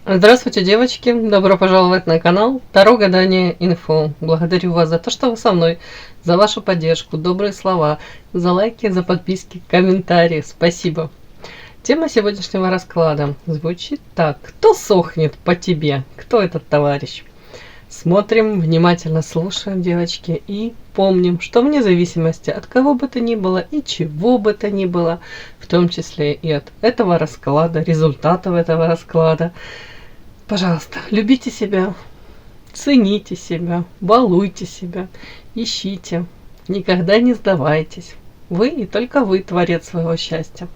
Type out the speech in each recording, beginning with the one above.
Здравствуйте, девочки! Добро пожаловать на канал Таро Гадание Инфо. Благодарю вас за то, что вы со мной, за вашу поддержку, добрые слова, за лайки, за подписки, комментарии. Спасибо! Тема сегодняшнего расклада звучит так. Кто сохнет по тебе? Кто этот товарищ? Смотрим, внимательно слушаем, девочки, и помним, что вне зависимости от кого бы то ни было и чего бы то ни было, в том числе и от этого расклада, результатов этого расклада, пожалуйста, любите себя, цените себя, балуйте себя, ищите, никогда не сдавайтесь. Вы и только вы творец своего счастья.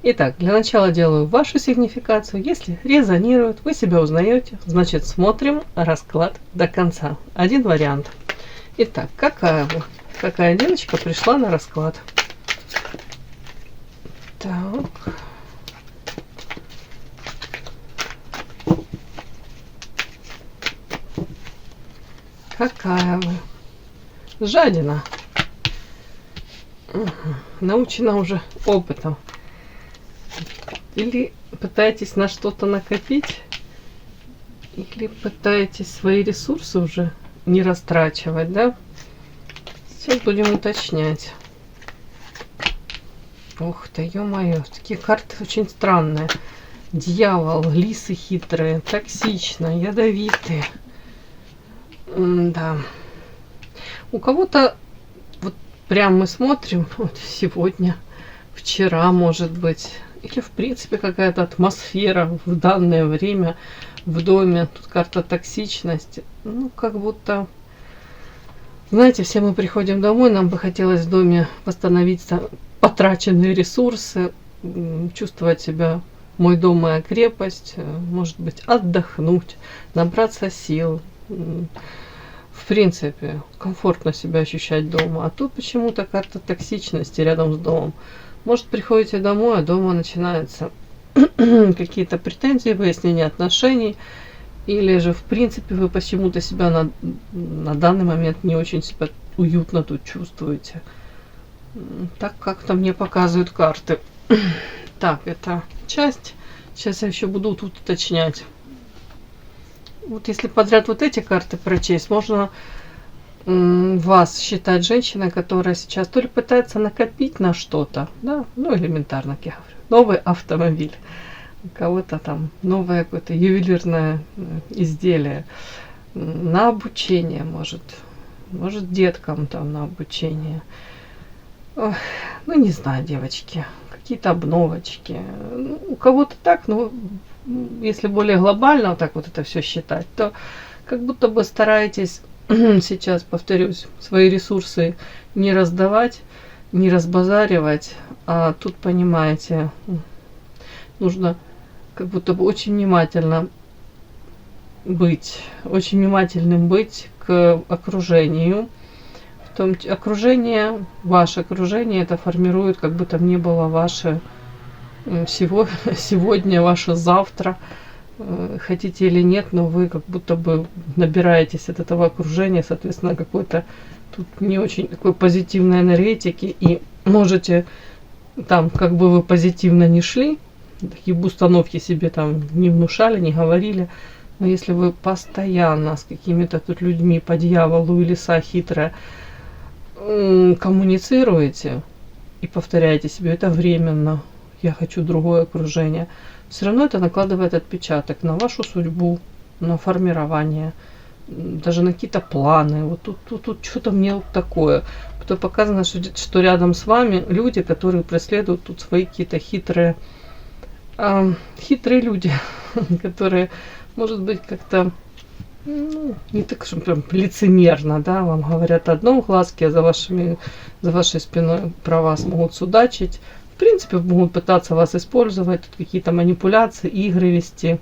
Итак, для начала делаю вашу сигнификацию. Если резонирует, вы себя узнаете, значит смотрим расклад до конца. Один вариант. Итак, какая девочка пришла на расклад? Так. Какая вы? Жадина. Угу. Научена уже опытом. Или пытаетесь на что-то накопить, или пытаетесь свои ресурсы уже не растрачивать, да? Сейчас будем уточнять. Ух ты, ё-моё, такие карты очень странные. Дьявол, лисы хитрые, токсично, ядовитые. Да. У кого-то, вот прям мы смотрим, вот сегодня, вчера, может быть, или в принципе какая-то атмосфера в данное время в доме. Тут карта токсичности. Ну, как будто, знаете, все мы приходим домой, нам бы хотелось в доме восстановить потраченные ресурсы, чувствовать себя мой дом, моя крепость, может быть, отдохнуть, набраться сил. В принципе, комфортно себя ощущать дома. А тут почему-то карта токсичности рядом с домом. Может, приходите домой, а дома начинаются какие-то претензии, выяснение отношений. Или же, в принципе, вы почему-то себя на данный момент не очень себя уютно тут чувствуете. Так как-то мне показывают карты. Так, это часть. Сейчас я еще буду тут уточнять. Вот если подряд вот эти карты прочесть, можно вас считать женщиной, которая сейчас то ли пытается накопить на что-то, да, ну элементарно, как я говорю, новый автомобиль, у кого-то там новое какое-то ювелирное изделие, на обучение, может деткам там на обучение. Ох, ну не знаю, девочки, какие-то обновочки. Ну, у кого-то так, но если более глобально вот так вот это все считать, то как будто бы стараетесь сейчас, повторюсь, свои ресурсы не раздавать, не разбазаривать, а тут, понимаете, нужно как будто бы очень внимательно быть, очень внимательным быть к окружению. В том окружение, ваше окружение, это формирует, как бы там ни было ваше сегодня, ваше завтра. Хотите или нет, но вы как будто бы набираетесь от этого окружения, соответственно, какой-то тут не очень такой позитивной энергетики, и можете там, как бы вы позитивно не шли, такие установки себе там не внушали, не говорили, но если вы постоянно с какими-то тут людьми по дьяволу и лиса хитрая коммуницируете и повторяете себе, это временно, я хочу другое окружение, все равно это накладывает отпечаток на вашу судьбу, на формирование, даже на какие-то планы. Вот тут что-то мне вот такое. Потом показано, что рядом с вами люди, которые преследуют тут свои какие-то хитрые люди, которые, может быть, как-то не так, что прям лицемерно, да, вам говорят одно в глазке, а за вашей спиной про вас могут судачить. В принципе, могут пытаться вас использовать, какие-то манипуляции, игры вести.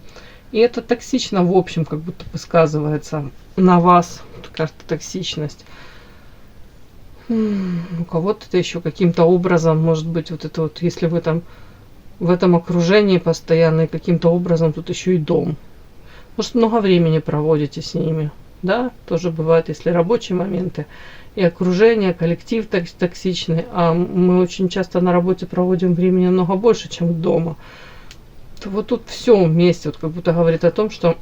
И это токсично, в общем, как будто бы сказывается на вас, карта токсичность. У кого-то это еще каким-то образом, может быть, вот это вот, если вы там в этом окружении постоянно, и каким-то образом тут еще и дом. Может, много времени проводите с ними, да, тоже бывает, если рабочие моменты. И окружение, коллектив токсичный, а мы очень часто на работе проводим времени намного больше, чем дома. вот тут все вместе, вот как будто говорит о том, что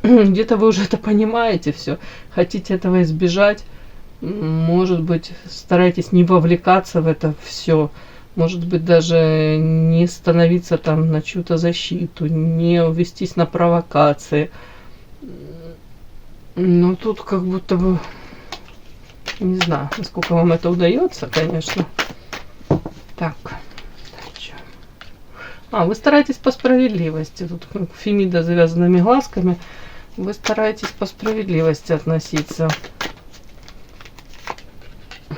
где-то вы уже это понимаете все, хотите этого избежать, может быть, старайтесь не вовлекаться в это все, может быть, даже не становиться там на чью-то защиту, не вестись на провокации. Но тут как будто бы, не знаю, насколько вам это удается, конечно. Так, вы стараетесь по справедливости. Тут Фемида с завязанными глазками. Вы стараетесь по справедливости относиться.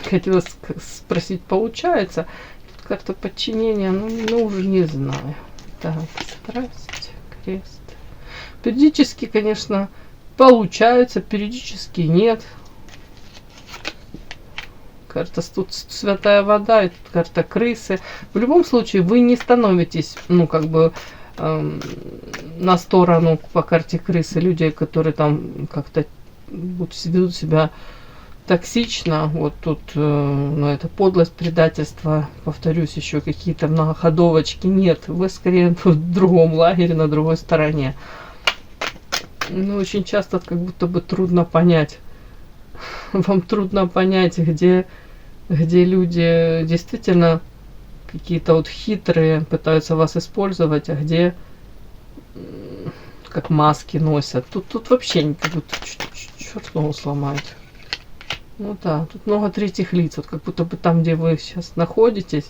Хотела спросить, получается? Тут карта подчинения, ну уже не знаю. Так, страсть, крест. Периодически, конечно, получается, периодически нет. Карта тут святая вода, и тут карта крысы. В любом случае, вы не становитесь, на сторону по карте крысы людей, которые там как-то ведут себя токсично. Вот тут, это подлость, предательство, повторюсь, еще какие-то многоходовочки. Нет, вы скорее в другом лагере, на другой стороне. Очень часто как будто бы трудно понять. Вам трудно понять, где люди действительно какие-то вот хитрые, пытаются вас использовать, а где как маски носят. Тут вообще как будто черт ногу сломает. Ну да, тут много третьих лиц. Вот как будто бы там, где вы сейчас находитесь,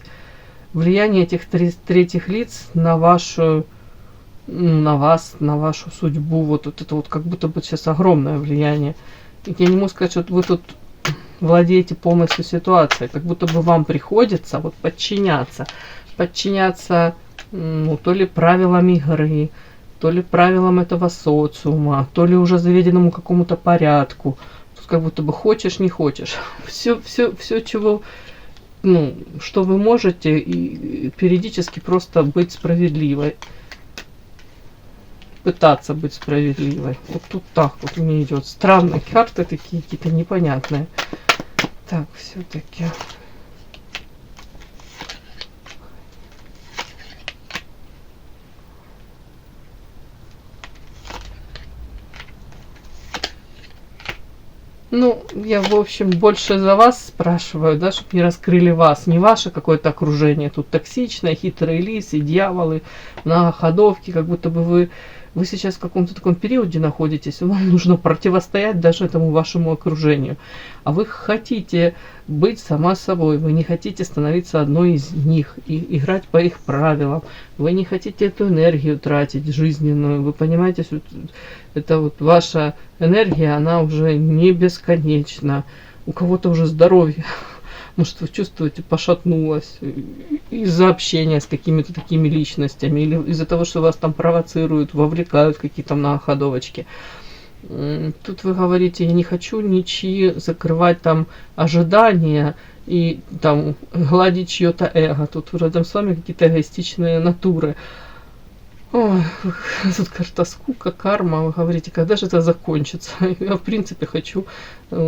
влияние этих третьих лиц на вашу, на вас, на вашу судьбу. Вот это вот как будто бы сейчас огромное влияние. Я не могу сказать, что вы тут владеете полностью ситуацией, как будто бы вам приходится вот подчиняться, то ли правилам игры, то ли правилам этого социума, то ли уже заведенному какому-то порядку. Тут как будто бы хочешь, не хочешь. Все, чего, что вы можете, и периодически просто быть справедливой. Пытаться быть справедливой. Вот тут так вот мне идет. Странные карты такие, какие-то непонятные. Так, все-таки. Я, в общем, больше за вас спрашиваю, да, чтобы не раскрыли вас, не ваше какое-то окружение. Тут токсичное, хитрые лисы, дьяволы, многоходовки, как будто бы вы сейчас в каком-то таком периоде находитесь, вам нужно противостоять даже этому вашему окружению. А вы хотите быть сама собой, вы не хотите становиться одной из них и играть по их правилам. Вы не хотите эту энергию тратить жизненную. Вы понимаете, что это вот ваша энергия, она уже не бесконечна. У кого-то уже здоровье, может, вы чувствуете, пошатнулось из-за общения с какими-то такими личностями или из-за того, что вас там провоцируют, вовлекают в какие-то многоходовочки. Тут вы говорите, я не хочу ничьи закрывать там ожидания и там гладить чье-то эго. Тут рядом с вами какие-то эгоистичные натуры. Ой, тут карта скука, карма. Вы говорите, когда же это закончится? Я, в принципе, хочу,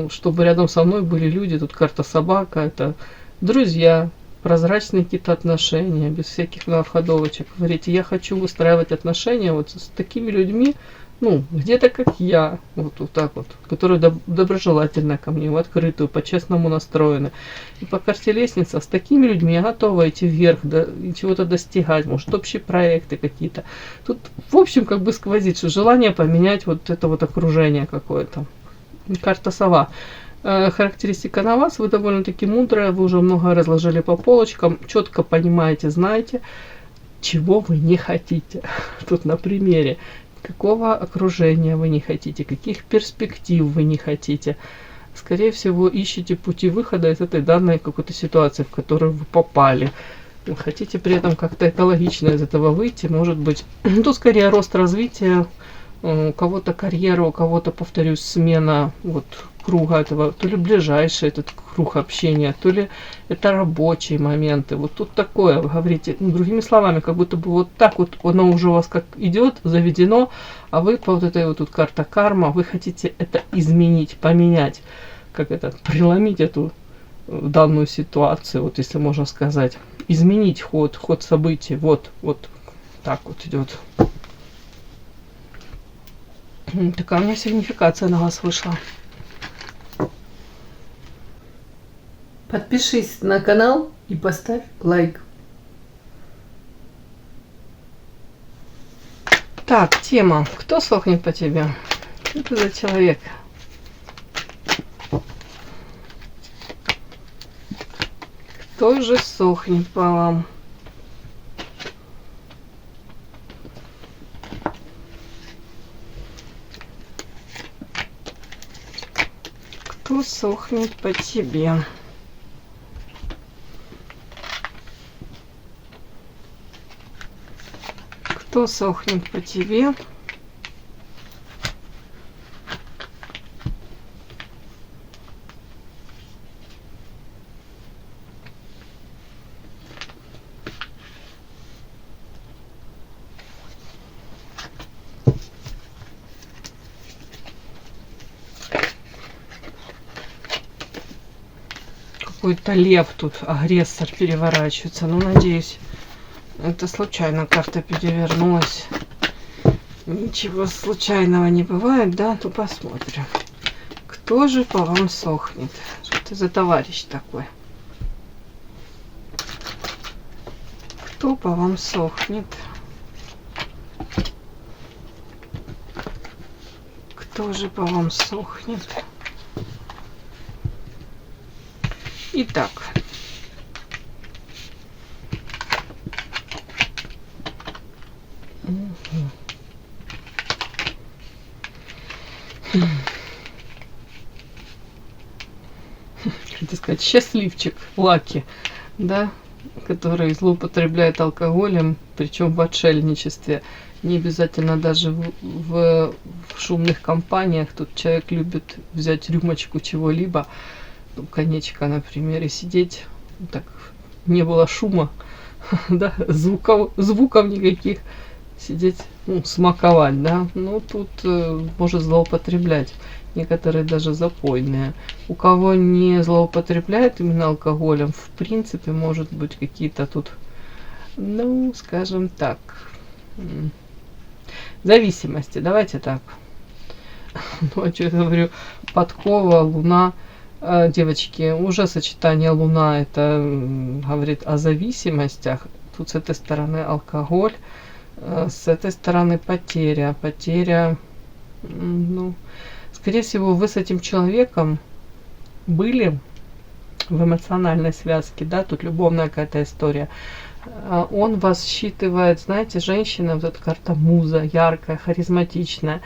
чтобы рядом со мной были люди. Тут карта собака, это друзья, прозрачные какие-то отношения, без всяких многоходовочек. Говорите, я хочу выстраивать отношения вот с такими людьми, где-то как я, вот так вот, которые доброжелательно ко мне, в открытую, по-честному настроены. И по карте лестница с такими людьми я готова идти вверх, и чего-то достигать, может, общие проекты какие-то. Тут, в общем, как бы сквозит, что желание поменять вот это вот окружение какое-то. Карта сова. Характеристика на вас, вы довольно-таки мудрая, вы уже много разложили по полочкам, четко понимаете, знаете, чего вы не хотите. Тут на примере. Какого окружения вы не хотите, каких перспектив вы не хотите. Скорее всего, ищете пути выхода из этой данной какой-то ситуации, в которую вы попали. Вы хотите при этом как-то экологично из этого выйти, может быть, тут скорее рост развития, у кого-то карьера, у кого-то, повторюсь, смена вот круга этого, то ли ближайший этот круг общения, то ли это рабочие моменты. Вот тут такое, вы говорите, другими словами, как будто бы вот так вот оно уже у вас как идет, заведено, а вы по вот этой вот тут карта карма, вы хотите это изменить, поменять, как это, преломить эту данную ситуацию, вот если можно сказать, изменить ход событий, вот так вот идет. Такая у меня сигнификация на вас вышла. Подпишись на канал и поставь лайк. Так, тема. Кто сохнет по тебе? Что ты за человек? Кто же сохнет по вам? Кто сохнет по тебе? Кто сохнет по тебе? Какой-то лев тут, агрессор переворачивается. Ну, надеюсь, это случайно карта перевернулась. Ничего случайного не бывает, да? То посмотрим. Кто же по вам сохнет? Что ты за товарищ такой? Кто по вам сохнет? Кто же по вам сохнет? Итак. Хотел сказать, счастливчик, лаки, да, который злоупотребляет алкоголем, причем в отшельничестве. Не обязательно даже в шумных компаниях. Тут человек любит взять рюмочку чего-либо, коньячка, например, и сидеть, так не было шума, да, звуков никаких, сидеть, ну, смаковать, да, ну, тут может злоупотреблять, некоторые даже запойные. У кого не злоупотребляет именно алкоголем, в принципе, может быть, какие-то тут, ну, скажем так, зависимости, давайте так. Ну, а что я говорю, подкова, луна. Девочки, уже сочетание луна, это говорит о зависимостях. Тут с этой стороны алкоголь, с этой стороны потеря. Потеря, ну, скорее всего, вы с этим человеком были в эмоциональной связке, да, тут любовная какая-то история. Он вас считывает, знаете, женщина, вот эта карта муза, яркая, харизматичная.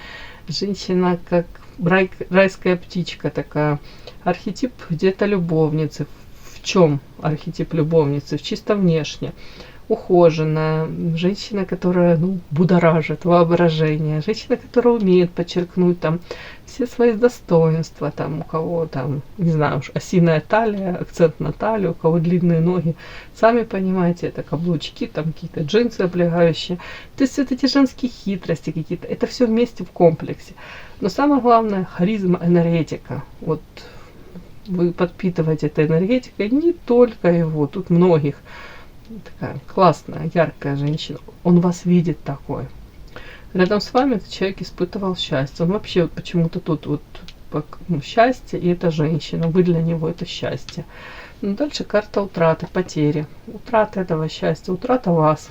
Женщина как райская птичка такая. Архетип где-то любовницы. В чем архетип любовницы? В чисто внешне. Ухоженная. Женщина, которая, ну, будоражит воображение. Женщина, которая умеет подчеркнуть там все свои достоинства. Там у кого там, не знаю уж, осиная талия, акцент на талию, у кого длинные ноги. Сами понимаете, это каблучки, там какие-то джинсы облегающие. То есть это эти женские хитрости какие-то. Это все вместе в комплексе. Но самое главное, харизма, энергетика. Вот вы подпитываете этой энергетикой не только его, тут многих. Такая классная, яркая женщина. Он вас видит такой. Рядом с вами этот человек испытывал счастье. Он вообще вот почему-то тут вот счастье, и это женщина. Вы для него это счастье. Но дальше карта утраты, потери. Утрата этого счастья, утрата вас.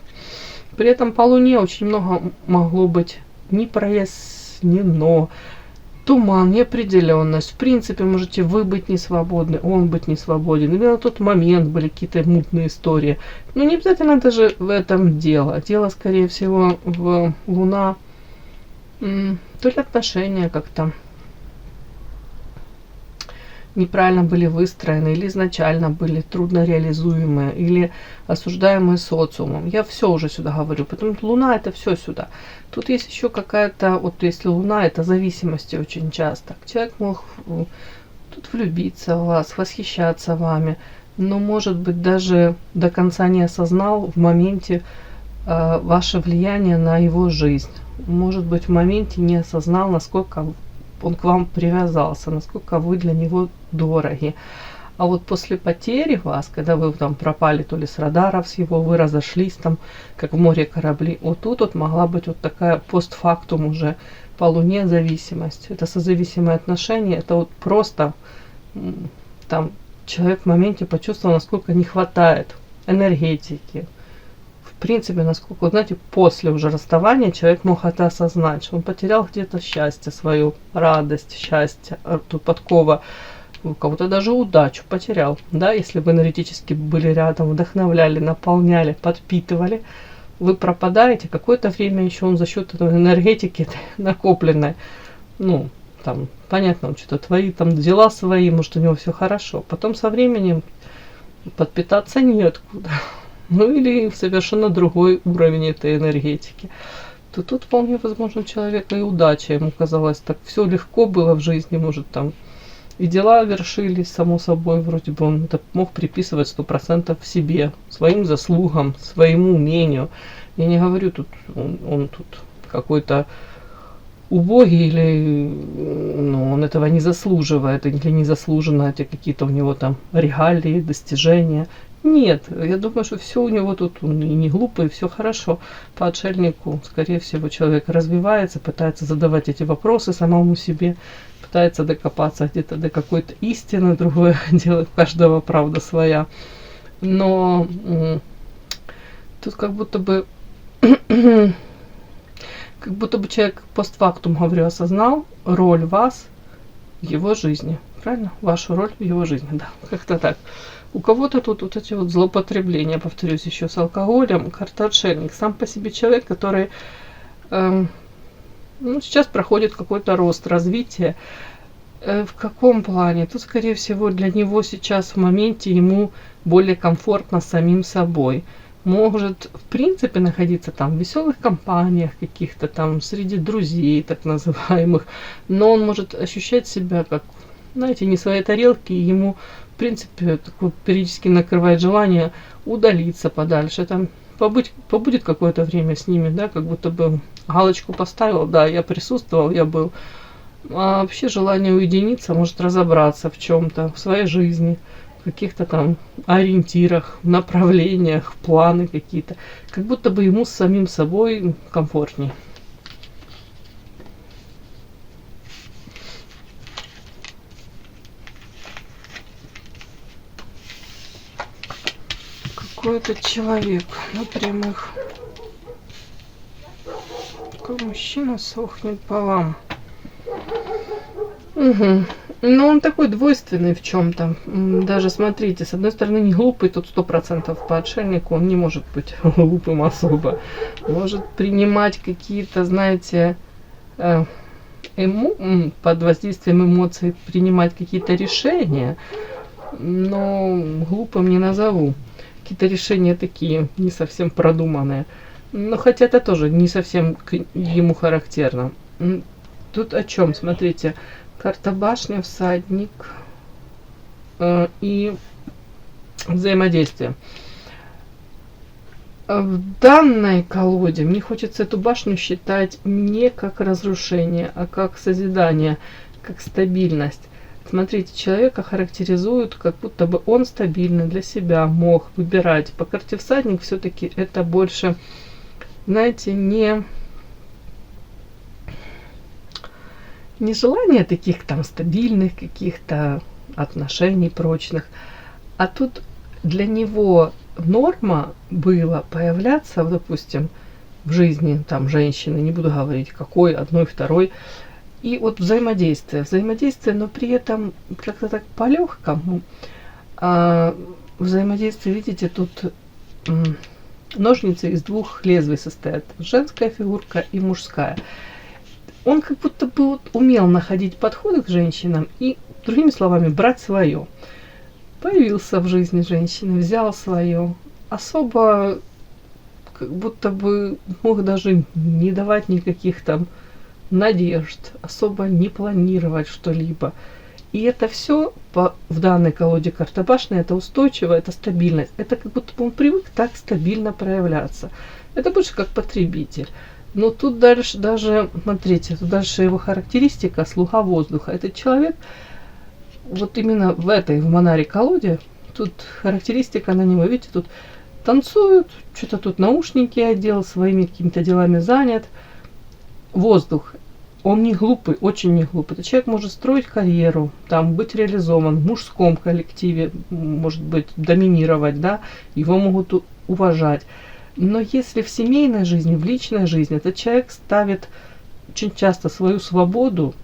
При этом по Луне очень много могло быть непрояснено. Туман, неопределенность. В принципе, можете вы быть не свободны, он быть не свободен. Именно на тот момент были какие-то мутные истории. Но не обязательно даже в этом дело. Дело, скорее всего, в Луна. То ли отношения как-то неправильно были выстроены, или изначально были трудно реализуемые, или осуждаемые социумом. Я все уже сюда говорю, потому что Луна это все сюда. Тут есть еще какая-то, вот если Луна, это зависимости очень часто. Человек мог тут влюбиться в вас, восхищаться вами, но, может быть, даже до конца не осознал в моменте ваше влияние на его жизнь. Может быть, в моменте не осознал, насколько он к вам привязался, насколько вы для него дороги. А вот после потери вас, когда вы там пропали то ли с радаров с его, вы разошлись там, как в море корабли, вот тут вот могла быть вот такая постфактум уже по Луне зависимость. Это созависимые отношения, это вот просто там человек в моменте почувствовал, насколько не хватает энергетики. В принципе, насколько, вот знаете, после уже расставания человек мог это осознать, что он потерял где-то счастье, свою радость, счастье, тут подкова, у кого-то даже удачу потерял, да, если вы энергетически были рядом, вдохновляли, наполняли, подпитывали, вы пропадаете, какое-то время еще он за счет этой энергетики накопленной, ну, там, понятно, он что-то творит, там, дела свои, может, у него все хорошо, потом со временем подпитаться неоткуда. Ну или совершенно другой уровень этой энергетики. То тут вполне возможно человека и удача. Ему казалось, так все легко было в жизни, может там и дела вершились, само собой, вроде бы он это мог приписывать 100% себе, своим заслугам, своему умению. Я не говорю, тут он тут какой-то убогий или ну, он этого не заслуживает, или незаслуженно эти какие-то у него там регалии, достижения. Нет, я думаю, что все у него тут, он и не глупый, все хорошо. По отшельнику, скорее всего, человек развивается, пытается задавать эти вопросы самому себе, пытается докопаться где-то до какой-то истины, другое дело, у каждого правда своя. Но тут как будто бы человек постфактум, говорю, осознал роль вас в его жизни. Правильно? Вашу роль в его жизни, да, как-то так. У кого-то тут вот эти вот злоупотребления, повторюсь, еще с алкоголем, карта отшельник. Сам по себе человек, который ну, сейчас проходит какой-то рост, развитие. В каком плане? Тут, скорее всего, для него сейчас в моменте ему более комфортно самим собой. Может, в принципе, находиться там в веселых компаниях каких-то там, среди друзей, так называемых. Но он может ощущать себя как, знаете, не своей тарелки, и ему, в принципе, такое периодически накрывает желание удалиться подальше, там, побудет какое-то время с ними, да, как будто бы галочку поставил, да, я присутствовал, я был. А вообще желание уединиться, может разобраться в чем-то, в своей жизни, в каких-то там ориентирах, направлениях, планы какие-то. Как будто бы ему с самим собой комфортнее. Какой-то человек на прямых. Такой мужчина сохнет по вам. Угу. Ну, он такой двойственный в чем-то. Даже смотрите, с одной стороны, не глупый, тут 100% по отшельнику, он не может быть глупым особо. Может принимать какие-то, знаете, под воздействием эмоций принимать какие-то решения, но глупым не назову. Какие-то решения такие, не совсем продуманные. Но хотя это тоже не совсем к ему характерно. Тут о чем? Смотрите. Карта башня, всадник и взаимодействие. В данной колоде мне хочется эту башню считать не как разрушение, а как созидание, как стабильность. Смотрите, человека характеризуют, как будто бы он стабильный для себя, мог выбирать. По карте всадник все-таки это больше, знаете, не желание таких там стабильных каких-то отношений прочных, а тут для него норма была появляться, допустим, в жизни там женщины, не буду говорить какой, одной, второй, и вот взаимодействие, но при этом как-то так по-легкому. Взаимодействие, видите, тут ножницы из двух лезвий состоят, женская фигурка и мужская. Он как будто бы вот умел находить подходы к женщинам и, другими словами, брать свое. Появился в жизни женщины, взял свое. Особо как будто бы мог даже не давать никаких там надежд, особо не планировать что-либо. И это все в данной колоде карта башни, это устойчиво, это стабильность. Это как будто бы он привык так стабильно проявляться. Это больше как потребитель. Но тут дальше даже, смотрите, тут дальше его характеристика, слуга воздуха. Этот человек, вот именно в Монаре колоде, тут характеристика на него, видите, тут танцуют, что-то тут наушники одел, своими какими-то делами занят. Воздух. Он не глупый, очень не глупый. Этот человек может строить карьеру, там, быть реализован в мужском коллективе, может быть, доминировать, да, его могут уважать. Но если в семейной жизни, в личной жизни этот человек ставит очень часто свою свободу,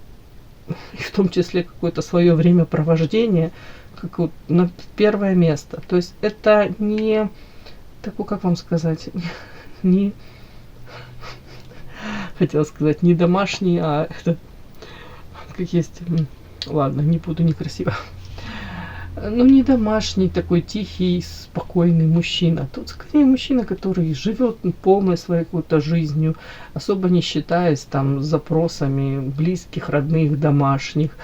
и в том числе какое-то свое времяпровождение, как вот на первое место. То есть это не такой, как вам сказать, не, хотела сказать, не домашний, а это, как есть, ладно, не буду некрасиво. Ну, не домашний, такой тихий, спокойный мужчина. Тут скорее мужчина, который живет полной своей какой-то жизнью, особо не считаясь там запросами близких, родных, домашних.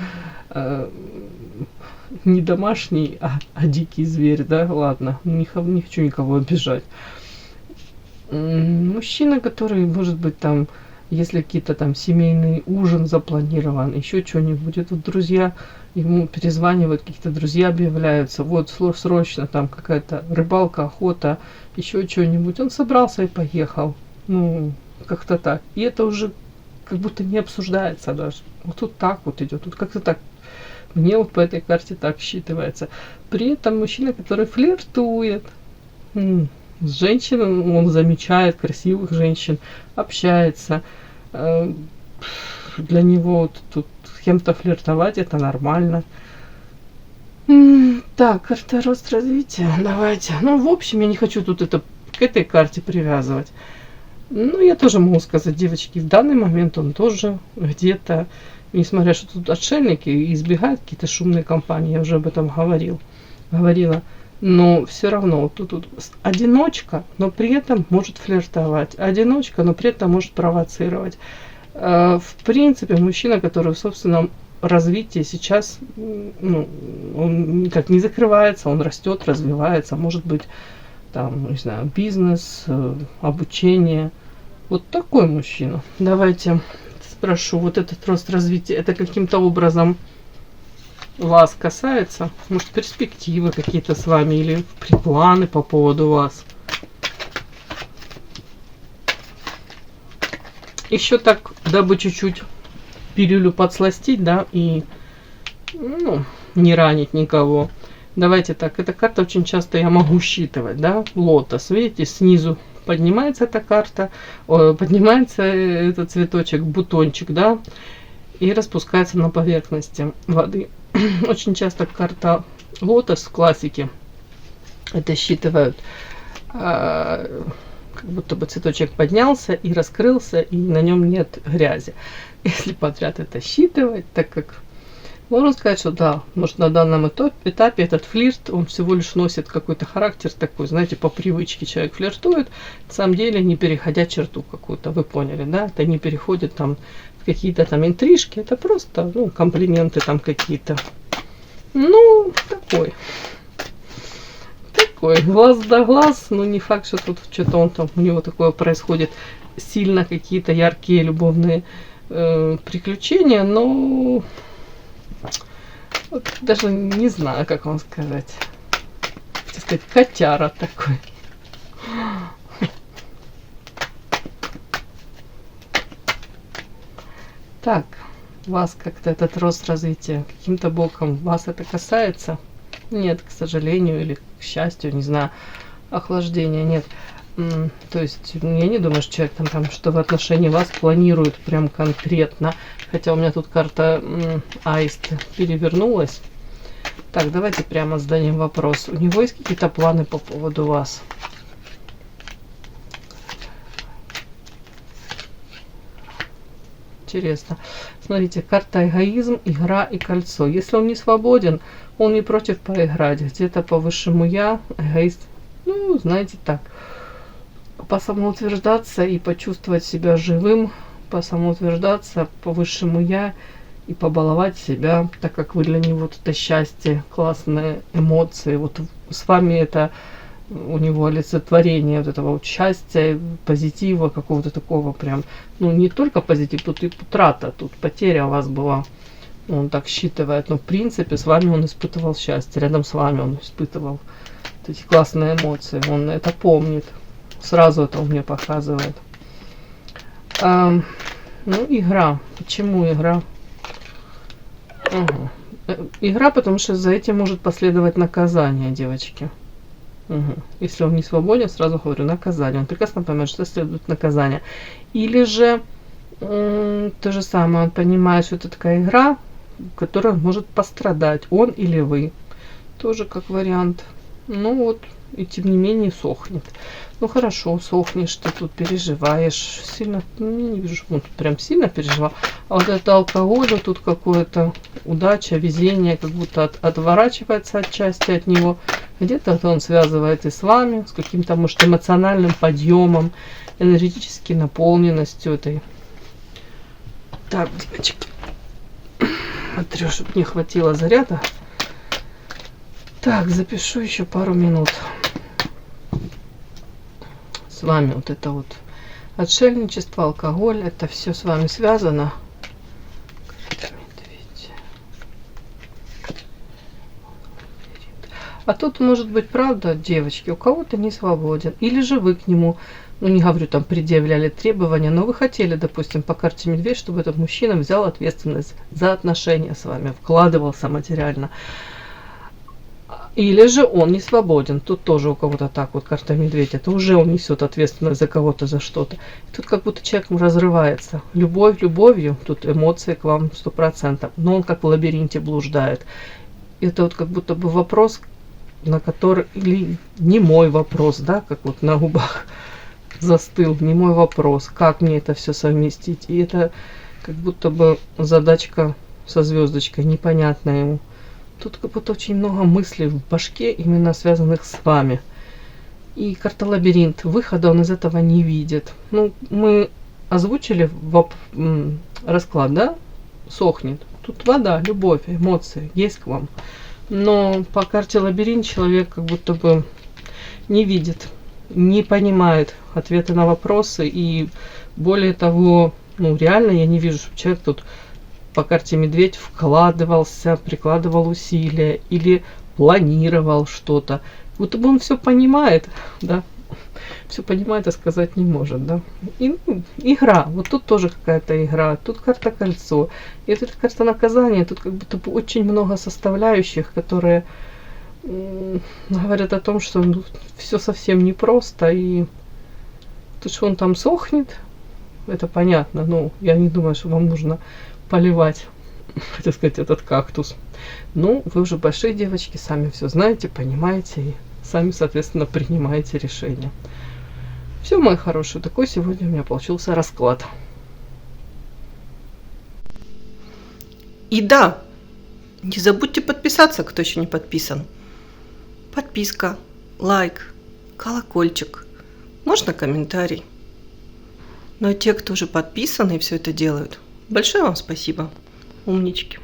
Не домашний, а дикий зверь, да, ладно, не хочу никого обижать. Мужчина, который, может быть, там, если какие-то там семейный ужин запланирован, еще что-нибудь, вот друзья ему перезванивают, какие-то друзья объявляются, вот срочно там какая-то рыбалка, охота, еще что-нибудь, он собрался и поехал, ну, как-то так. И это уже как будто не обсуждается даже. Вот тут так вот идет, тут как-то так. Мне вот по этой карте так считывается. При этом мужчина, который флиртует с женщиной, он замечает красивых женщин, общается. Для него вот тут с кем-то флиртовать это нормально. Так, карта рост развития. Давайте. Ну, в общем, я не хочу тут это к этой карте привязывать. Ну, я тоже могу сказать, девочки, в данный момент он тоже где-то, несмотря что тут отшельники и избегают какие-то шумные компании, я уже об этом говорила, но все равно тут одиночка, но при этом может флиртовать, одиночка, но при этом может провоцировать. В принципе, мужчина, который в собственном развитии сейчас, ну, он никак не закрывается, он растет, развивается, может быть, там, не знаю, бизнес, обучение. Вот такой мужчина. Давайте спрошу, вот этот рост развития, это каким-то образом вас касается? Может, перспективы какие-то с вами или планы по поводу вас? Еще так, дабы чуть-чуть пилюлю подсластить, да, и, ну, не ранить никого. Давайте так, эта карта очень часто я могу считывать, да, лотос, видите, снизу поднимается эта карта, поднимается этот цветочек, бутончик, да, и распускается на поверхности воды. Очень часто карта лотос в классике это считывают, как будто бы цветочек поднялся и раскрылся, и на нем нет грязи. Если подряд это считывать, так как можно сказать, что да, может на данном этапе этот флирт, он всего лишь носит какой-то характер такой, знаете, по привычке человек флиртует, на самом деле не переходя черту какую-то, вы поняли, да, это не переходит там в какие-то там интрижки, это просто, ну, комплименты там какие-то. Ну, такой, глаз да глаз, но не факт, что тут что-то он там, у него такое происходит, сильно какие-то яркие любовные приключения, но вот даже не знаю, как вам сказать. Хотел сказать, котяра такой. Так, вас как-то этот рост развития каким-то боком, вас это касается? Нет, к сожалению, или к счастью, не знаю, охлаждения нет. То есть я не думаю, что человек там что в отношении вас планирует прям конкретно. Хотя у меня тут карта аист перевернулась. Так, давайте прямо зададим вопрос. У него есть какие-то планы по поводу вас? Интересно. Смотрите, карта эгоизм, игра и кольцо. Если он не свободен, он не против поиграть. Где-то по высшему я, эгоист, ну, знаете, так, посамоутверждаться и почувствовать себя живым, посамоутверждаться по высшему я и побаловать себя, так как вы для него это счастье, классные эмоции. Вот с вами это у него олицетворение вот этого вот счастья, позитива, какого-то такого прям, ну не только позитив, тут и утрата, тут потеря у вас была. Он так считывает, но в принципе с вами он испытывал счастье, рядом с вами он испытывал вот эти классные эмоции, он это помнит, сразу это он мне показывает. Ну, игра. Почему игра? Игра, потому что за этим может последовать наказание, девочки. Если он не свободен, сразу говорю, наказание. Он прекрасно понимает, что следует наказание. Или же то же самое, он понимает, что это такая игра, в которой он может пострадать, он или вы. Тоже как вариант. Ну вот, и тем не менее сохнет. Ну хорошо, сохнешь, ты тут переживаешь. Сильно, ну, не вижу, что он тут прям сильно переживал. А вот это алкоголь, вот тут какое-то удача, везение, как будто отворачивается отчасти от него. Где-то он связывает и с вами, с каким-то, может, эмоциональным подъемом, энергетической наполненностью этой. Так, девочки. Смотрю, чтобы не хватило заряда. Так, запишу еще пару минут. С вами вот это вот отшельничество, алкоголь, это все с вами связано. А тут может быть правда, девочки, у кого-то не свободен. Или же вы к нему, ну не говорю, там предъявляли требования, но вы хотели, допустим, по карте медведь, чтобы этот мужчина взял ответственность за отношения с вами, вкладывался материально. Или же он не свободен. Тут тоже у кого-то так вот карта медведь. Это уже он несет ответственность за кого-то, за что-то. Тут как будто человек разрывается. Любовь любовью. Тут эмоции к вам 100%. Но он как в лабиринте блуждает. Это вот как будто бы вопрос, на который... Или не мой вопрос, да, как вот на губах застыл. Не мой вопрос. Как мне это все совместить? И это как будто бы задачка со звездочкой. Непонятная ему. Тут как будто очень много мыслей в башке, именно связанных с вами. И карта лабиринт. Выхода он из этого не видит. Ну, мы озвучили расклад, да? Сохнет. Тут вода, любовь, эмоции есть к вам. Но по карте лабиринт человек как будто бы не видит, не понимает ответы на вопросы. И более того, ну реально я не вижу, что человек тут по карте медведь вкладывался, прикладывал усилия или планировал что-то. Вот он все понимает, да, все понимает, а сказать не может, да. И игра, вот тут тоже какая-то игра, тут карта кольцо, и тут карта наказания, тут как будто бы очень много составляющих, которые говорят о том, что ну, все совсем непросто, и тут что он там сохнет, это понятно, но я не думаю, что вам нужно поливать, хотел сказать, этот кактус. Ну, вы уже большие девочки, сами все знаете, понимаете и сами, соответственно, принимаете решения. Все, мои хорошие, такой сегодня у меня получился расклад. И да, не забудьте подписаться, кто еще не подписан. Подписка, лайк, колокольчик, можно комментарий. Но те, кто уже подписаны и все это делают, большое вам спасибо, умнички.